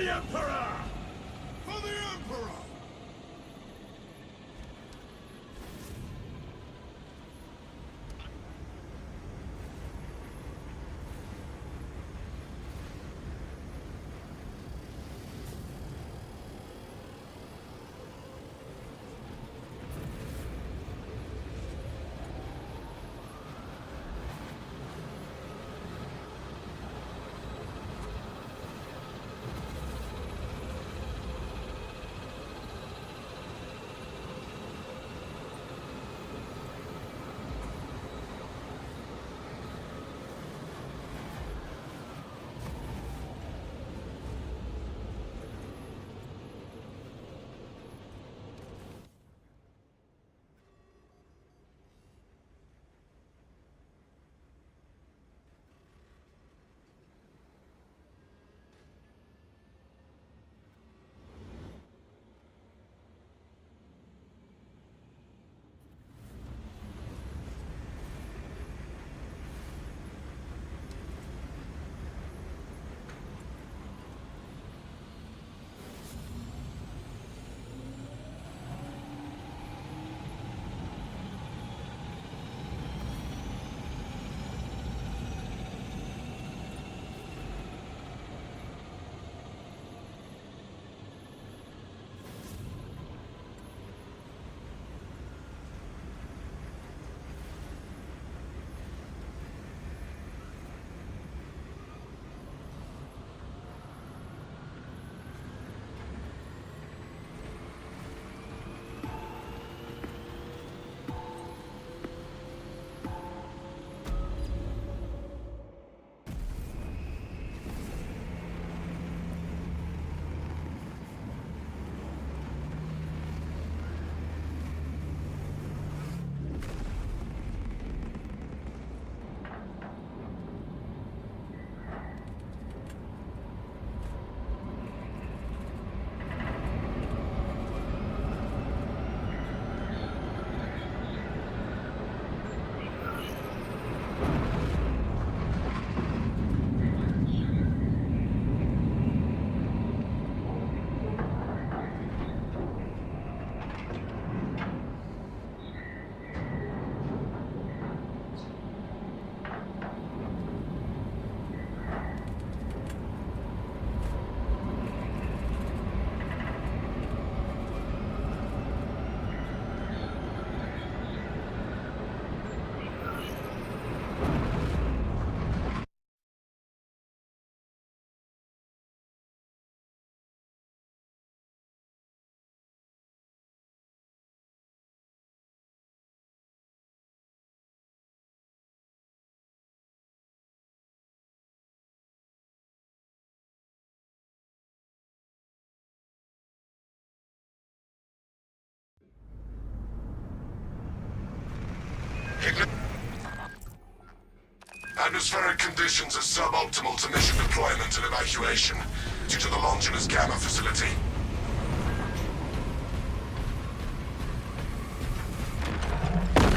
the Emperor! For the Emperor! Atmospheric conditions are suboptimal to mission deployment and evacuation due to the Longinus Gamma facility.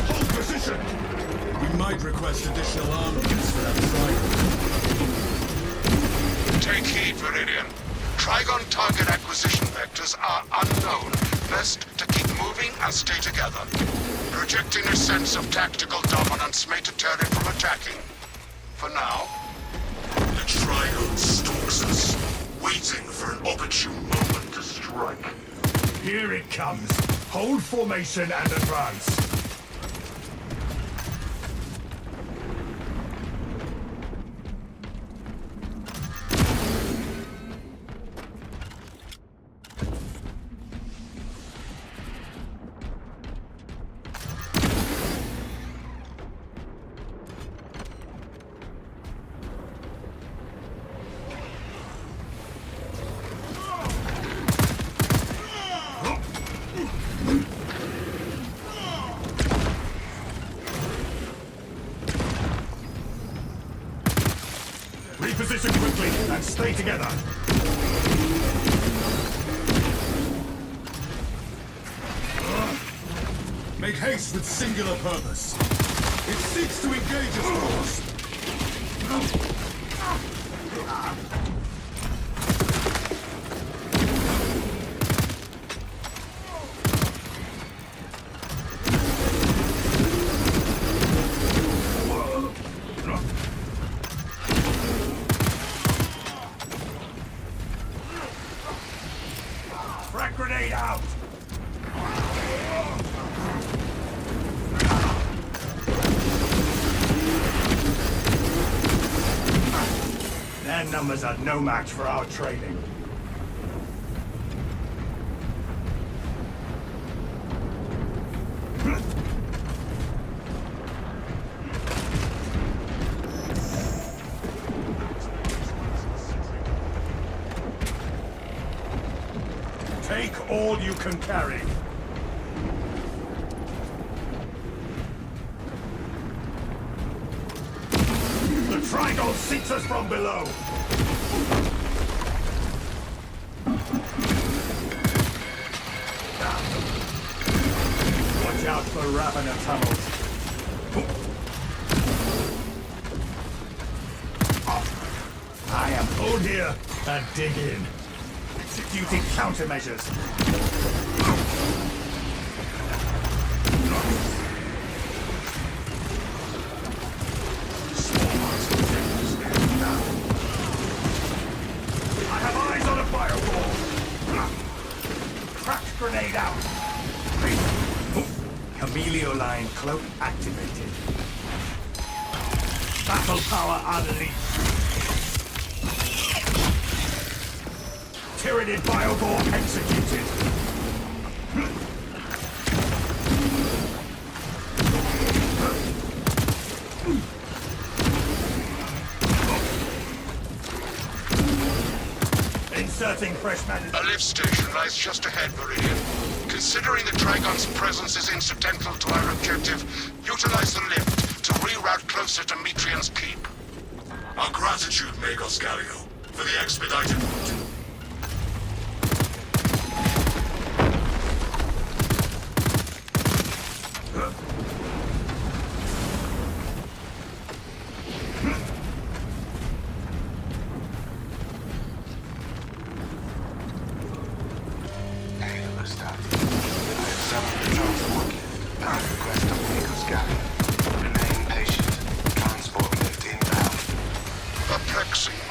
Hold position! We might request additional armaments for that Trigon. Take heed, Viridian. Trigon target acquisition vectors are unknown. Best to keep moving and stay together. Projecting a sense of tactical dominance may deter it from attacking. For now, the Trigon stalks us, waiting for an opportune moment to strike. Here it comes. Hold formation and advance. Reposition quickly and stay together. Make haste with singular purpose. It seeks to engage us first. Their numbers are no match for our training. Take all you can carry. The triangle seeks us from below. Watch out for Ravener tunnels. I am hold here and dig in. Executing countermeasures. I have eyes on a firewall. Cracked grenade out. Camelio line cloak activated. Battle power unleashed. Tyrannid Biobore executed. Inserting fresh man. A lift station lies just ahead, Meridian. Considering the Trigon's presence is incidental to our objective, utilize the lift to reroute closer to Metrian's keep. Our gratitude, Magos Gallio, for the expedited route.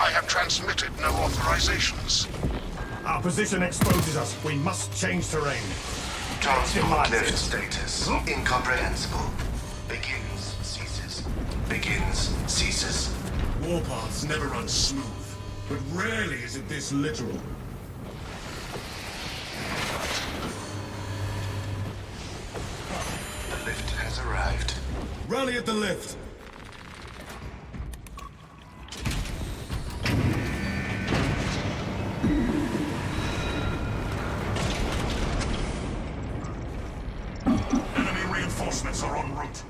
I have transmitted no authorizations. Our position exposes us. We must change terrain. Transport lift status. Incomprehensible. Begins, ceases. Begins, ceases. Warpaths never run smooth, but rarely is it this literal. The lift has arrived. Rally at the lift! Enemy reinforcements are en route.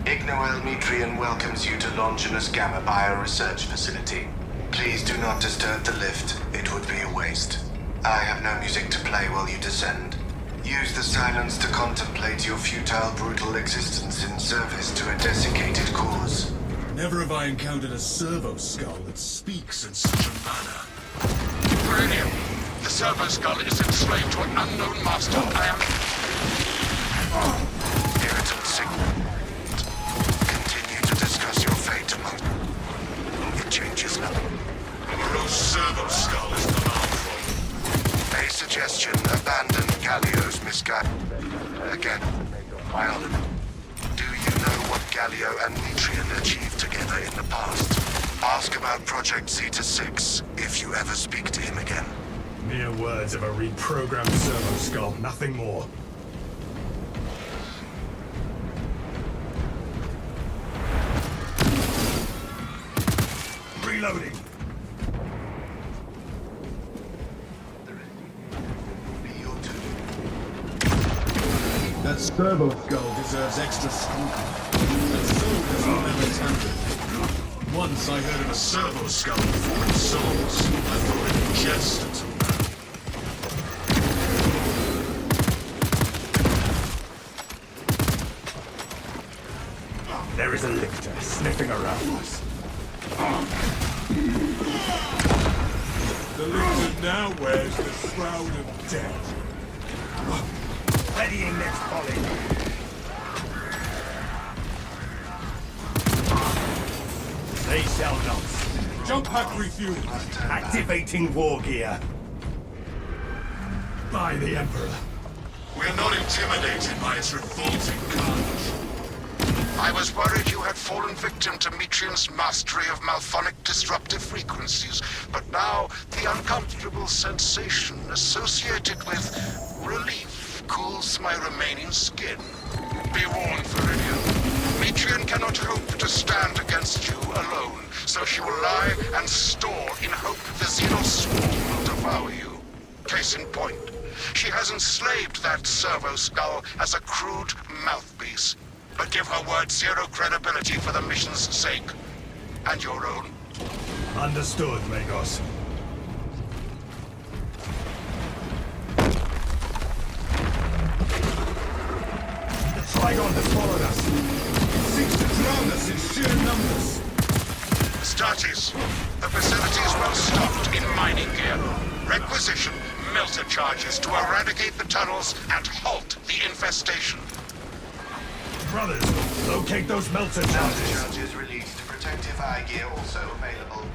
Ignoel Metrian welcomes you to Longinus Gamma Bioresearch Facility. Please do not disturb the lift. It would be a waste. I have no music to play while you descend. Use the silence to contemplate your futile, brutal existence in service to a desiccated cause. Never have I encountered a servo skull that speaks in such a manner. Meridian, the servo skull is enslaved to an unknown master. I am... Irritant signal. Continue to discuss your fate among... It changes nothing. Morose servo skull is the from. A suggestion, abandon Gallio's misguided. Again, my honor. Do you know what Gallio and Metrian achieved together in the past? Ask about Project Zeta-6, if you ever speak to him again. Mere words of a reprogrammed servo skull, nothing more. Reloading. That servo skull deserves extra scrutiny. But so does whatever's handled. Once I heard of a servo skull with foreign souls. I thought it in jest until now. There is a lictor sniffing around us. The lictor now wears the shroud of death. Readying next volley. They shall not. Jump pack refuel. Activating war gear. By the Emperor. We are not intimidated by its revolting carnage. I was worried you had fallen victim to Metrian's mastery of malphonic disruptive frequencies, but now the uncomfortable sensation associated with relief cools my remaining skin. Be warned, Viridian. Metrian cannot hope to stand against you alone, so she will lie and store in hope the Xeno swarm will devour you. Case in point, she has enslaved that servo skull as a crude mouthpiece. But give her word zero credibility for the mission's sake. And your own. Understood, Magos. The Trigon has followed us. It seeks to drown us in sheer numbers. Statis, the facility is well stocked in mining gear. Requisition melter charges to eradicate the tunnels and halt the infestation. Brothers, locate those melter charges. Charges released. Protective eye gear also available.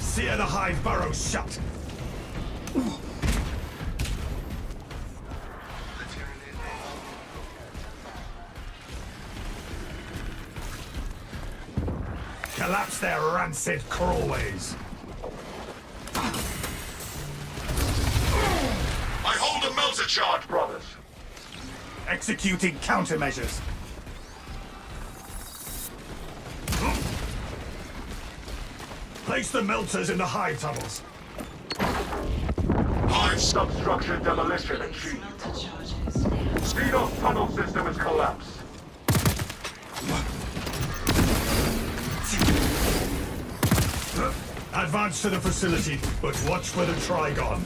Sear the hive burrows shut. Collapse their rancid crawlways. I hold a melter charge, brothers. Executing countermeasures. Place the melters in the hive tunnels. Hive substructure demolition achieved. Speed off tunnel system has collapsed. Advance to the facility, but watch for the Trigon.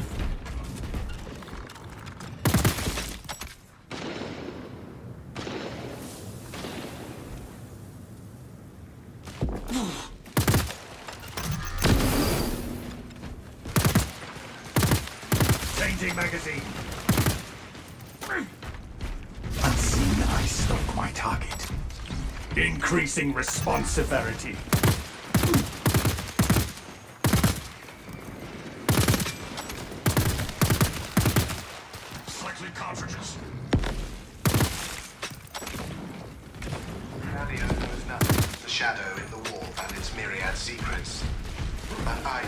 Changing magazine. Unseen, I stalk my target. Increasing response severity. Cycling cartridges. Claudio knows nothing. The shadow in the wall and its myriad secrets. But I...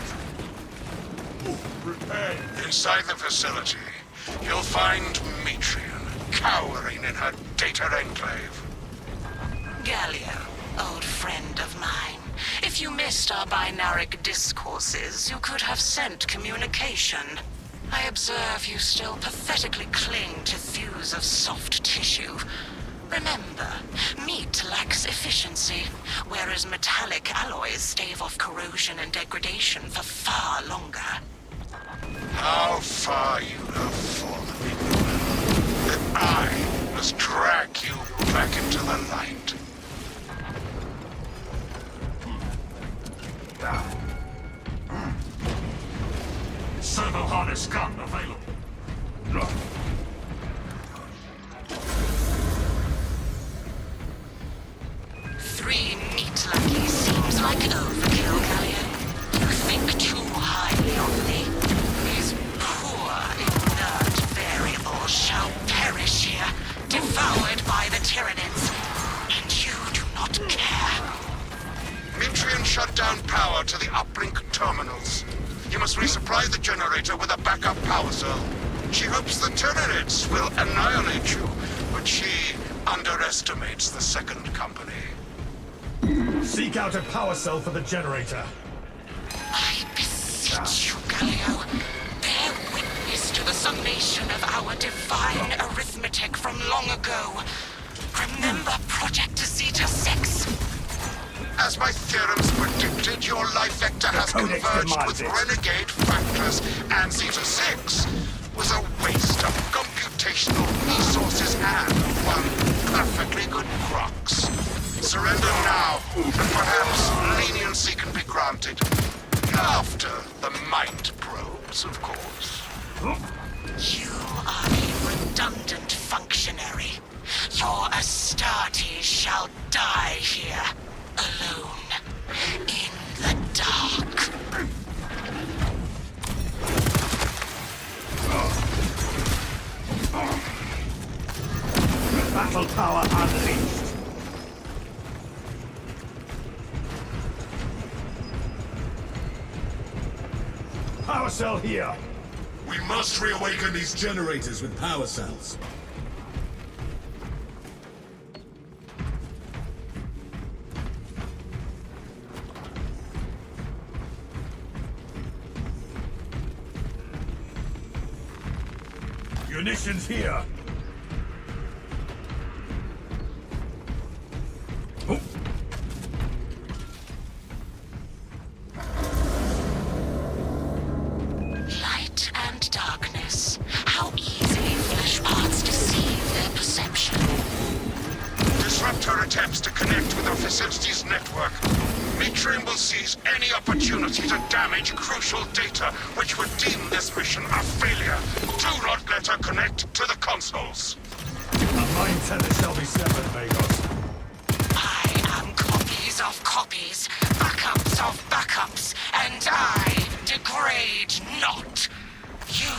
Inside the facility, you'll find Metrian cowering in her data enclave. Gallia, old friend of mine. If you missed our binaric discourses, you could have sent communication. I observe you still pathetically cling to thews of soft tissue. Remember, meat lacks efficiency, whereas metallic alloys stave off corrosion and degradation for far longer. How far you have fallen, that I must drag you back into the light. Servo harness gun available. 3 neat lucky seems like overkill, Gallia. You think too highly of me. These poor, inert variables shall perish here, devoured by the Tyranids. And you do not care. Metrian shut down power to the uplink terminals. You must resupply the generator with a backup power cell. She hopes the Tyranids will annihilate you, but she underestimates the second company. Seek out a power cell for the generator. I beseech you, Galio. Bear witness to the summation of our divine arithmetic from long ago. Remember Project Zeta 6? As my theorems predicted, your life vector has Codex converged demands with it. renegade factors, and Zeta 6 was a waste of computational resources and one perfectly good crux. Surrender now, and perhaps leniency can be granted. After the mind probes, of course. You are a redundant functionary. Your Astartes shall die here, alone, in the dark. Battle power unleashed. Power cell here. We must reawaken these generators with power cells. Munitions here. Oh. Light and darkness. How easily flesh parts deceive their perception. Disrupt her attempts to connect with our facility's network. Mitrium will seize any opportunity to damage crucial data, which would deem this mission a failure. Do not let her connect to the consoles. A mind teller shall be severed, Magos. I am copies of copies, backups of backups, and I degrade not. You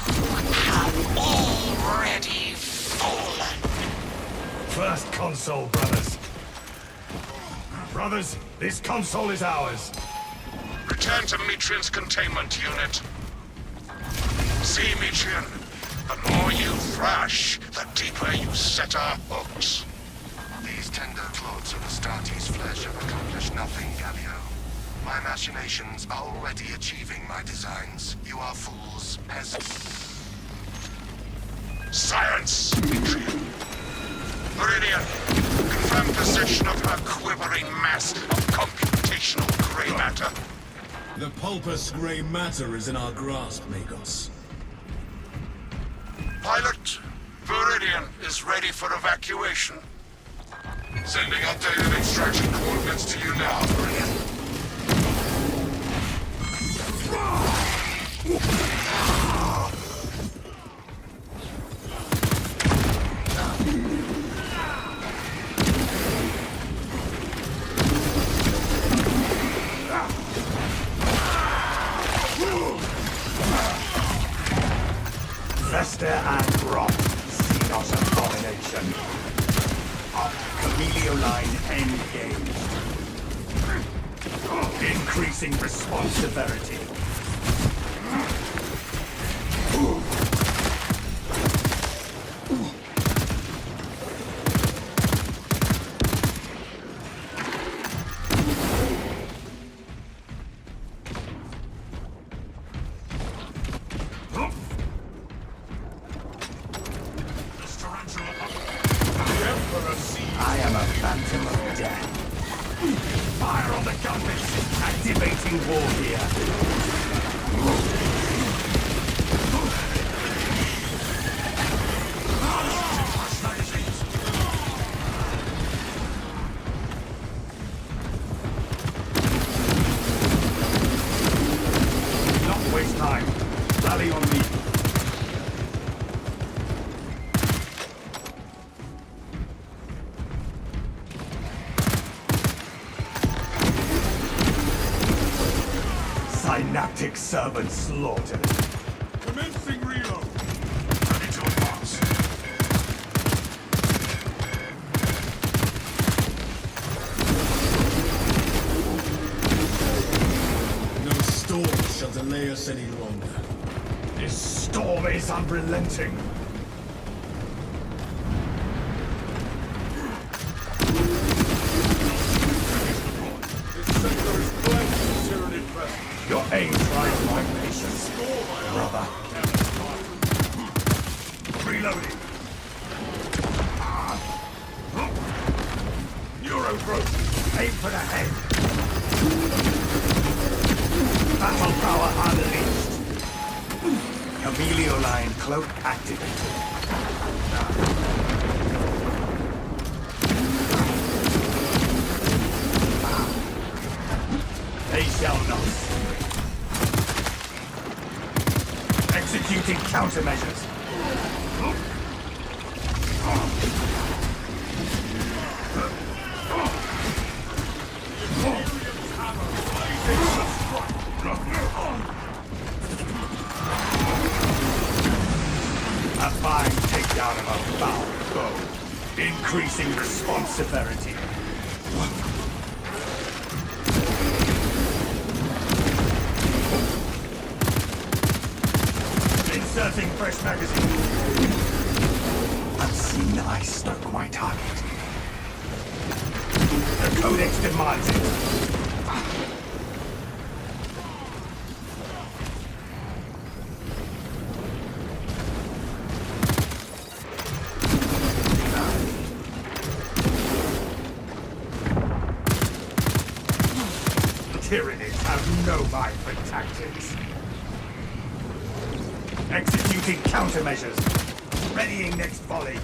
have already fallen. First console, brothers. Brothers, this console is ours. Return to Mitrian's containment unit. See, Mitrian, the more you thrash, the deeper you set our hooks. These tender clods of Astartes' flesh have accomplished nothing, Galio. My machinations are already achieving my designs. You are fools, peasants. Science, Mitrian. Meridian, confirm possession of her quivering mass of computational gray matter. The pulpous gray matter is in our grasp, Magos. Pilot, Meridian is ready for evacuation. Sending updated extraction coordinates to you now, Meridian. Fester and rot. See not abomination. Chameleon line engaged. Increasing response severity. I am a phantom of death. Fire on the compass! Activating war gear. Not waste time. Rally on me. Synaptic servant slaughtered. Commencing reload. Ready to advance. No storm shall delay us any longer. This storm is unrelenting. This sector is cleansed of Tyranid presence. Your aim tries my patience, brother. Reloading. Neuro growth. Aim for the head. Battle power unleashed. Chameleon line cloak activated. They shall not. Executing countermeasures. A fine takedown of a foul foe. Increasing response severity. Inserting fresh magazine. Unseen, I struck my target. The Codex demands it. Tyranids have no mind for tactics. Executing countermeasures. Readying next volley.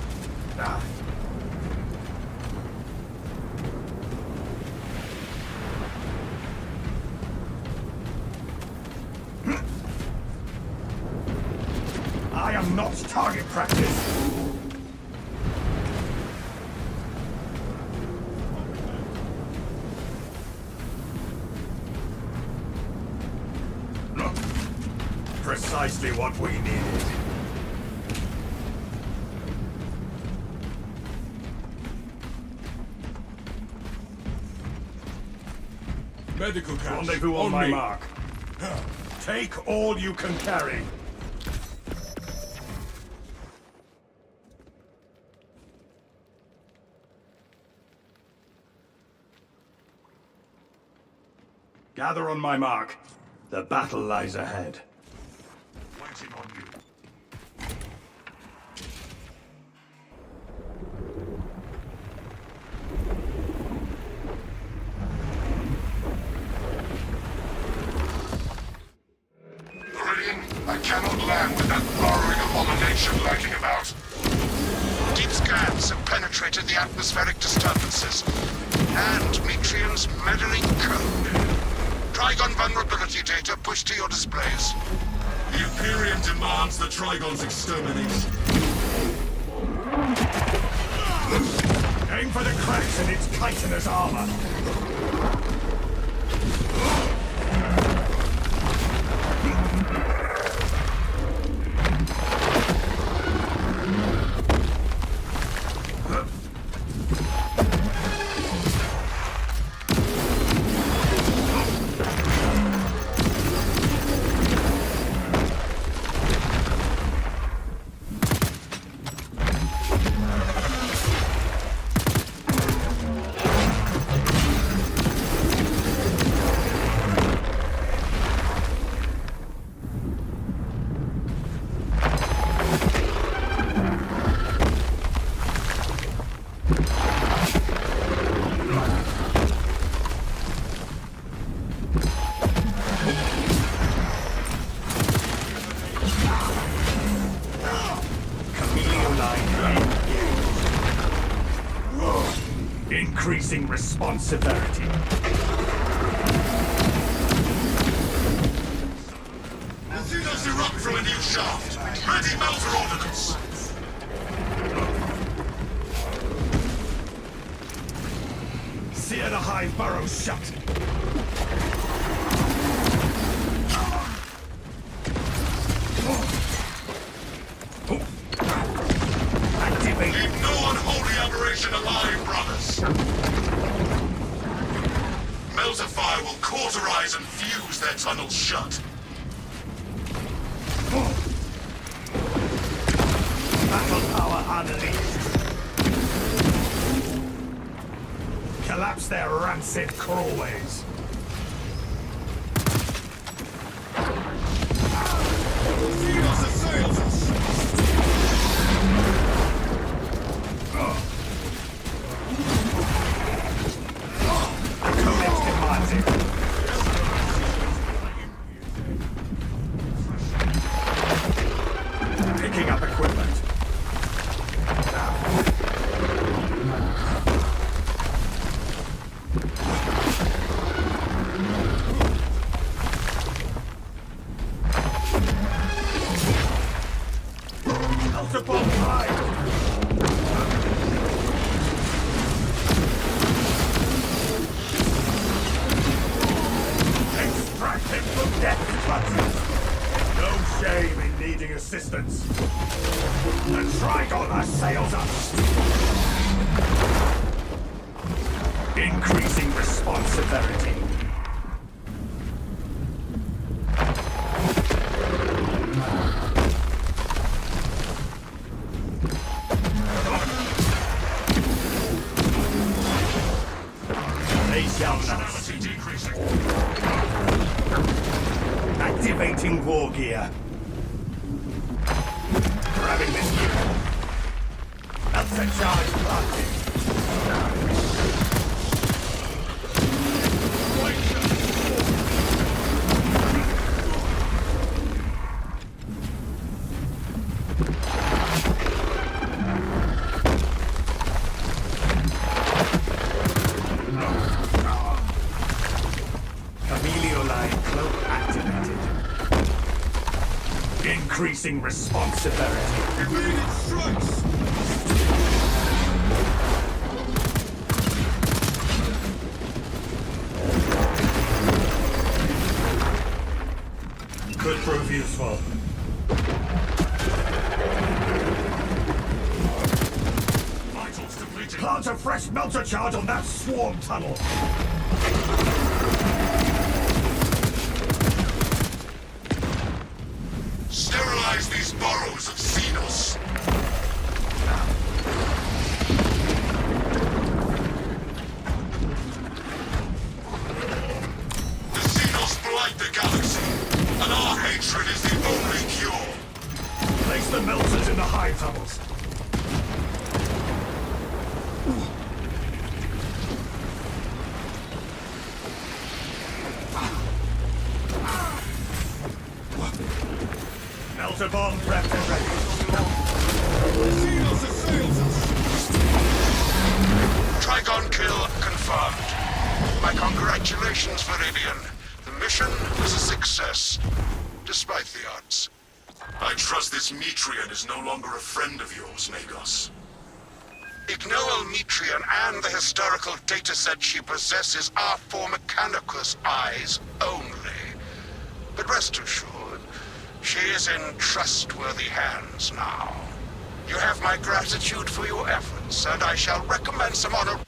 I am not target practice. Precisely what we needed. Medical catch. Rendezvous on my mark. Take all you can carry. Gather on my mark. The battle lies ahead. Waiting on you. Meridian, I cannot land with that burrowing abomination lurking about. Deep scans have penetrated the atmospheric disturbances and Metrian's meddling code. Trigon vulnerability data pushed to your displays. The Imperium demands the Trigon's extermination. Aim for the cracks in its chitinous armor. Increasing response severity. Neutrinos erupt from a new shaft. Ready melter ordnance. Sear the hive burrows shut. Activate. Leave no unholy aberration alive, brothers. Meltify will cauterize and fuse their tunnels shut. Battle power unleashed. Collapse their rancid crawlways. Neutrinos assails us. The Codex demands it. Picking up equipment. Multiple fire! Extract him from death clutches! No shame in needing assistance. The Trigon assails us! Increasing response severity. They shall not. Activating war gear. Grabbing this gear. Melter charge planted. Increasing response severity. Immediate strikes! Could prove useful. Vitals depleted. Plant a fresh melter charge on that swarm tunnel. Sterilize these burrows of Xenos. The Xenos blight the galaxy, and our hatred is the only cure. Place the melters in the hive tunnels. Melter bomb prepped and ready. Xenos assails us! Trigon kill confirmed. My congratulations, Viridian. The mission was a success, despite the odds. I trust this Metrian is no longer a friend of yours, Magos. Ignoel Metrian and the historical dataset she possesses are for Mechanicus eyes only. But rest assured, she is in trustworthy hands now. You have my gratitude for your efforts, and I shall recommend some honor...